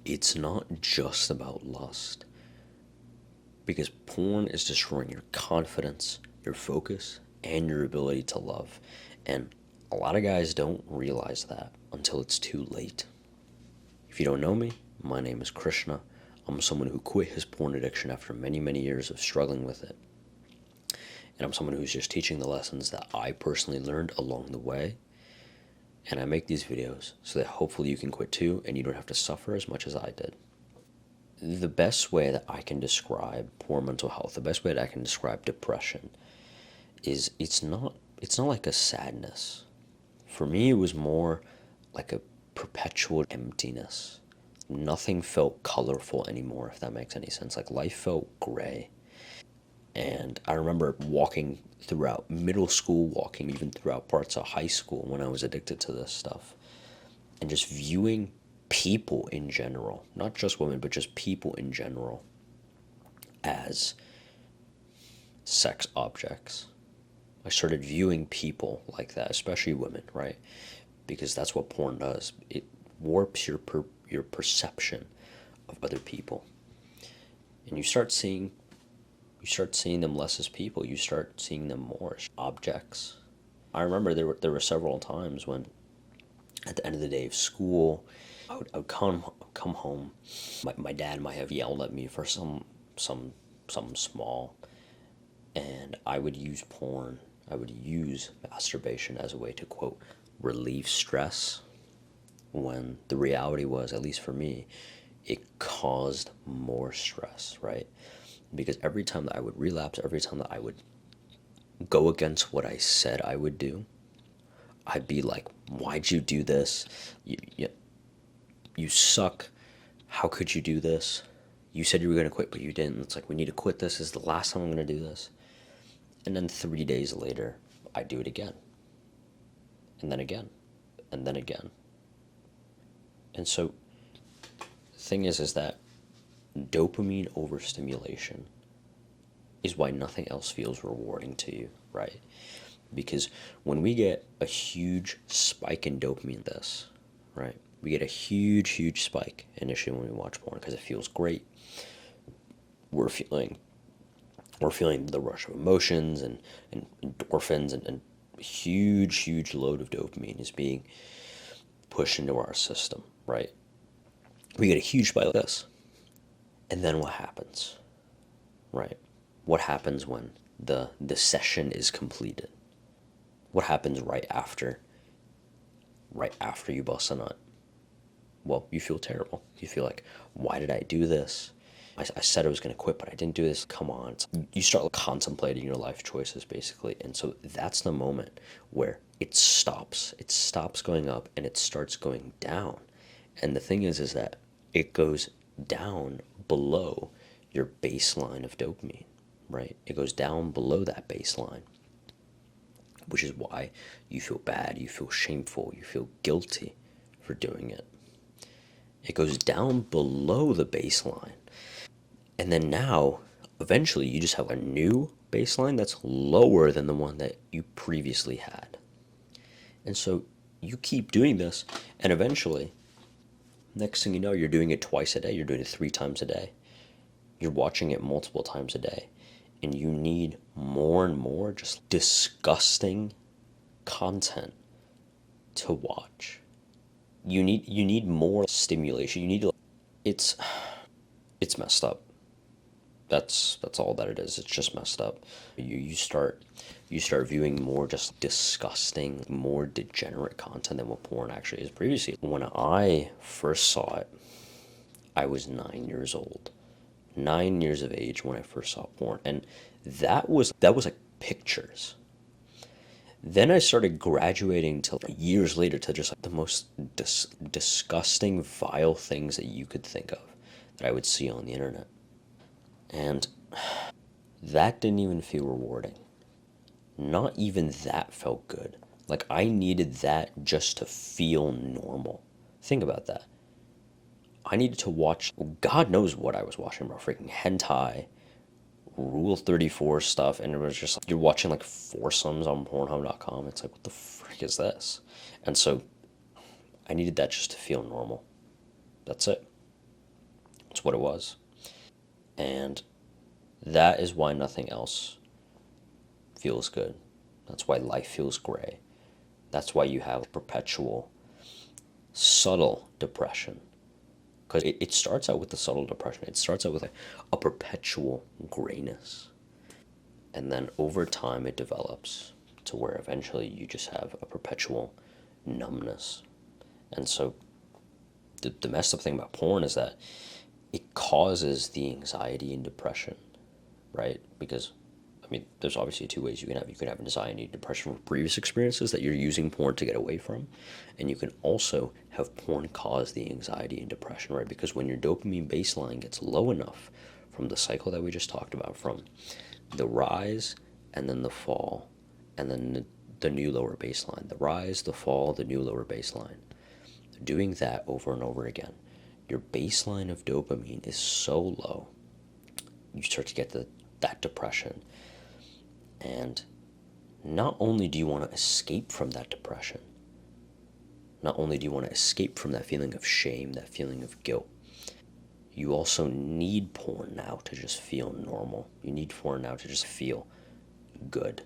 it's not just about lust. Because porn is destroying your confidence, your focus, and your ability to love. And a lot of guys don't realize that until it's too late. If you don't know me, my name is Krishna. I'm someone who quit his porn addiction after many, many years of struggling with it. And I'm someone who's just teaching the lessons that I personally learned along the way. And I make these videos so that hopefully you can quit too and you don't have to suffer as much as I did. The best way that I can describe poor mental health, the best way that I can describe depression is it's not like a sadness. For me, it was more like a perpetual emptiness. Nothing felt colorful anymore, if that makes any sense. Like life felt gray. And I remember walking throughout middle school, walking even throughout parts of high school when I was addicted to this stuff, and just viewing people in general, not just women, but just people in general, as sex objects. I started viewing people like that, especially women, right? Because that's what porn does. It warps your perception of other people, and you start seeing them less as people. You start seeing them more as objects. I remember there were several times when, at the end of the day of school, I would come home. My dad might have yelled at me for something small, and I would use porn. I would use masturbation as a way to quote relieve stress. When the reality was, at least for me, it caused more stress, right? Because every time that I would relapse, every time that I would go against what I said I would do, I'd be like, why'd you do this? You suck. How could you do this? You said you were going to quit, but you didn't. It's like, we need to quit this. This is the last time I'm going to do this. And then 3 days later, I do it again. And then again. And then again. And so, the thing is that dopamine overstimulation is why nothing else feels rewarding to you, right? Because when we get a huge spike in dopamine, right? We get a huge, huge spike initially when we watch porn because it feels great. We're feeling we're feeling the rush of emotions and endorphins and a huge, huge load of dopamine is being pushed into our system, right? We get a huge spike like this. And then what happens, right? What happens when the session is completed? What happens right after you bust a nut? Well, you feel terrible. You feel like, why did I do this? I said I was going to quit, but I didn't do this. Come on. You start contemplating your life choices, basically. And so that's the moment where it stops. It stops going up and it starts going down. And the thing is that it goes down below your baseline of dopamine, right? It goes down below that baseline, which is why you feel bad, you feel shameful, you feel guilty for doing it. It goes down below the baseline. And then now, eventually, you just have a new baseline that's lower than the one that you previously had. And so you keep doing this, and eventually, next thing you know, you're doing it twice a day, you're doing it 3 times a day. You're watching it multiple times a day. And you need more and more just disgusting content to watch. You need more stimulation. It's it's messed up. That's all that it is. It's just messed up. You start viewing more just disgusting, more degenerate content than what porn actually is. Previously, when I first saw it, I was 9 years old. 9 years of age when I first saw porn. And that was like pictures. Then I started graduating to years later to just like the most disgusting, vile things that you could think of that I would see on the internet. And that didn't even feel rewarding. Not even that felt good. Like I needed that just to feel normal. Think about that. I needed to watch, God knows what I was watching, bro. Freaking hentai, Rule 34 stuff, and it was just like, you're watching like foursomes on Pornhub.com. It's like, what the frick is this? And so I needed that just to feel normal. That's it. That's what it was. And that is why nothing else feels good. That's why life feels gray. That's why you have perpetual, subtle depression. Because it starts out with the subtle depression. It starts out with a perpetual grayness. And then over time it develops to where eventually you just have a perpetual numbness. And so the messed up thing about porn is that it causes the anxiety and depression, right? Because I mean, there's obviously two ways you can have. You can have anxiety and depression from previous experiences that you're using porn to get away from. And you can also have porn cause the anxiety and depression, right? Because when your dopamine baseline gets low enough from the cycle that we just talked about, from the rise and then the fall, and then the new lower baseline, the rise, the fall, the new lower baseline, doing that over and over again, your baseline of dopamine is so low, you start to get that depression. And not only do you want to escape from that depression, not only do you want to escape from that feeling of shame, that feeling of guilt, you also need porn now to just feel normal. You need porn now to just feel good.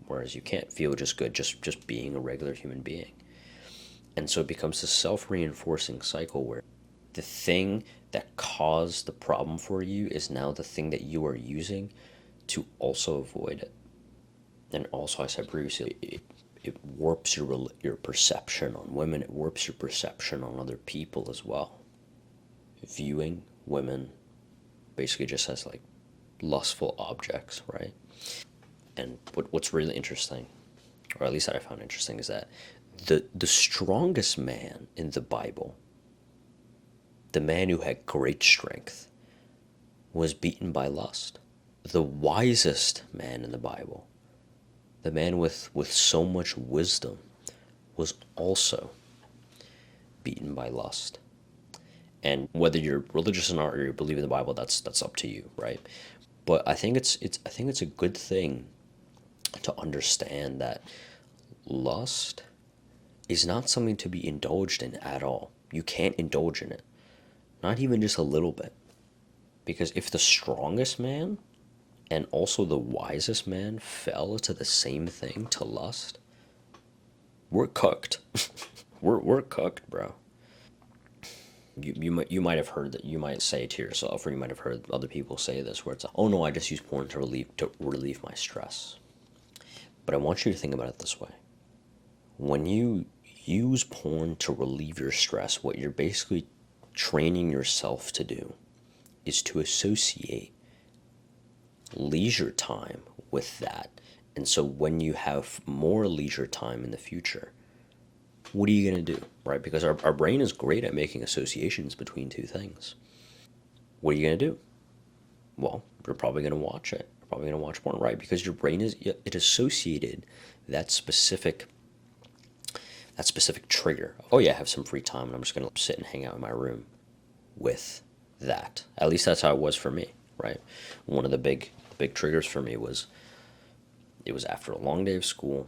Whereas you can't feel just good just being a regular human being. And so it becomes a self-reinforcing cycle where the thing that caused the problem for you is now the thing that you are using to also avoid it. And also, I said previously, it warps your perception on women. It warps your perception on other people as well. Viewing women basically just as like lustful objects, right? And what's really interesting, or at least that I found interesting, is that the strongest man in the Bible, the man who had great strength, was beaten by lust. The wisest man in the Bible, the man with so much wisdom, was also beaten by lust. And whether you're religious or not, or you believe in the Bible, that's up to you, right? But I think it's a good thing to understand that lust is not something to be indulged in at all. You can't indulge in it, not even just a little bit. Because if the strongest man and also the wisest man fell to the same thing, to lust, we're cooked. we're cooked, bro. You might have heard that. You might say to yourself, or you might have heard other people say this, where it's, oh no, I just use porn to relieve my stress. But I want you to think about it this way: when you use porn to relieve your stress, what you're basically training yourself to do is to associate leisure time with that. And so when you have more leisure time in the future, what are you going to do, right? Because our brain is great at making associations between two things. What are you going to do? Well, you're probably going to watch it. You're probably going to watch porn, right? Because your brain it associated that specific trigger. Oh yeah, I have some free time and I'm just going to sit and hang out in my room with that. At least that's how it was for me, right? One of the big triggers for me was, it was after a long day of school.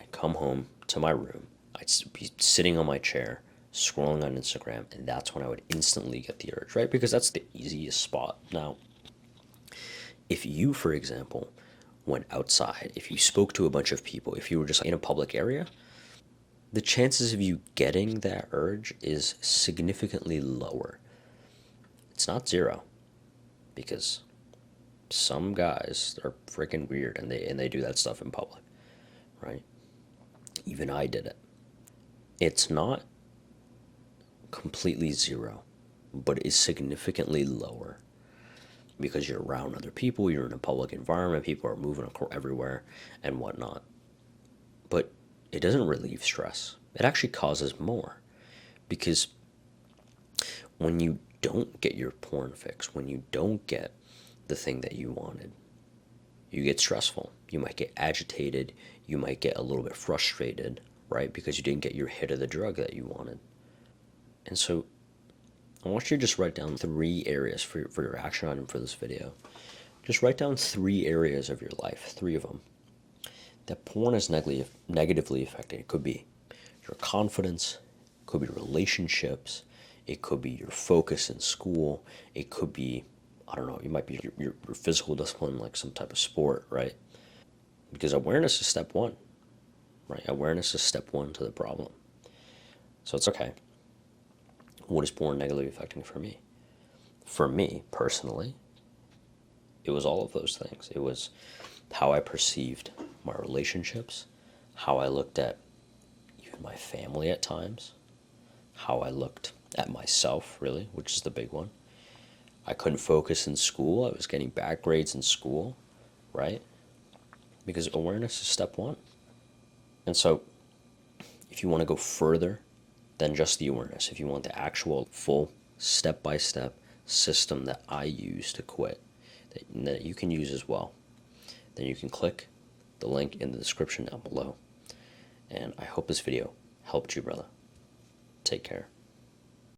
I'd come home to my room. I'd be sitting on my chair, scrolling on Instagram, and that's when I would instantly get the urge, right? Because that's the easiest spot. Now, if you, for example, went outside, if you spoke to a bunch of people, if you were just in a public area, the chances of you getting that urge is significantly lower. It's not zero, because some guys are freaking weird and they do that stuff in public, right? Even I did it. It's not completely zero, but it's significantly lower because you're around other people, you're in a public environment, people are moving everywhere and whatnot. But it doesn't relieve stress. It actually causes more, because when you don't get your porn fix, when you don't get the thing that you wanted, you get stressful. You might get agitated. You might get a little bit frustrated, right? Because you didn't get your hit of the drug that you wanted. And so I want you to just write down 3 areas for your action item for this video. Just write down 3 areas of your life, 3 of them, that porn is negatively affecting. It could be your confidence, it could be relationships, It could be your focus in school. It could be, I don't know, it might be your physical discipline, like some type of sport, right? Because awareness is step one, right? Awareness is step one to the problem. So it's okay. What is porn negatively affecting for me? For me, personally, it was all of those things. It was how I perceived my relationships, how I looked at even my family at times, how I looked at myself, really, which is the big one. I couldn't focus in school. I was getting bad grades in school, right? Because awareness is step one. And so if you want to go further than just the awareness, if you want the actual full step-by-step system that I use to quit, that you can use as well, then you can click the link in the description down below. And I hope this video helped you, brother. Take care.